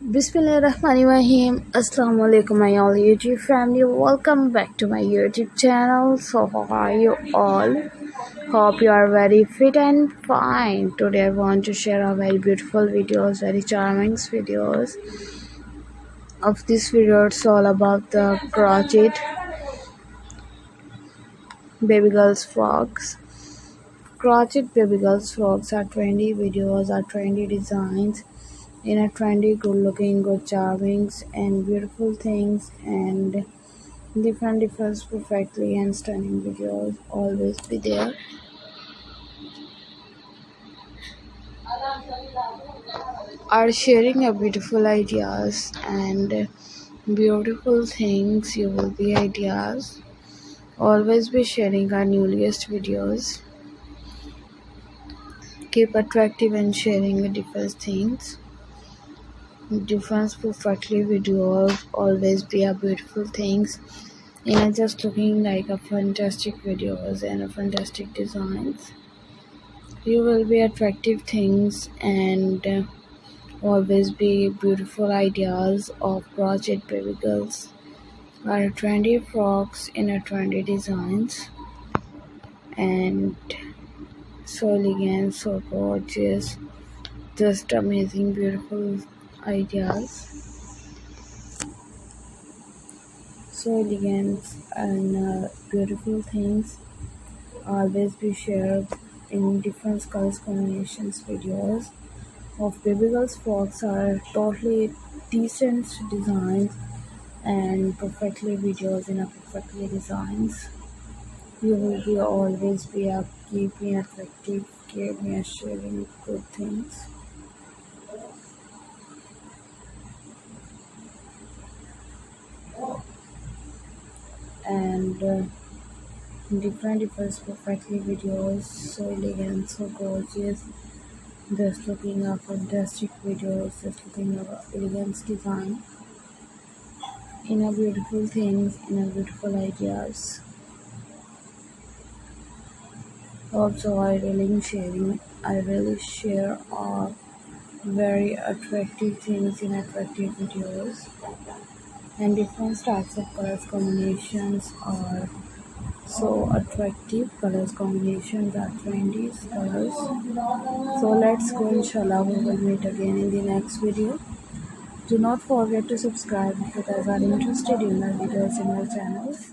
Bismillahirrahmanirrahim. Assalamu alaikum my all YouTube family. Welcome back to my YouTube channel. So how are you all? Hope you are very fit and fine. Today I want to share a very beautiful videos, very charming videos. Of this video it's all about the crochet baby girls frocks. Crochet baby girls frocks are trendy videos, are trendy designs in a trendy, good looking, good charming and beautiful things, and different perfectly and stunning videos always be there. Are sharing your beautiful ideas and beautiful things. You will be ideas. Always be sharing our newest videos. Keep attractive and sharing different things. Different perfectly videos always be a beautiful things. Just looking like a fantastic videos and a fantastic designs. You will be attractive things and always be beautiful ideas of crochet baby girls. Are trendy frocks in a trendy designs and so elegant, so gorgeous, just amazing, beautiful ideas. So elegant and beautiful things always be shared in different colors combinations videos of baby girls frocks are totally decent designs and perfectly videos in a perfectly designs. You will be always be a keep me attractive, keep me sharing good things. And different perfectly videos, so elegant, so gorgeous, just looking at fantastic videos, just looking at elegant design in a beautiful things, in a beautiful ideas. Also I really share very attractive things in attractive videos, and different types of colors combinations are so attractive. Colors combinations are trendy colors. So let's go, inshallah we will meet again in the next video. Do not forget to subscribe if you guys are interested in my videos in my channels.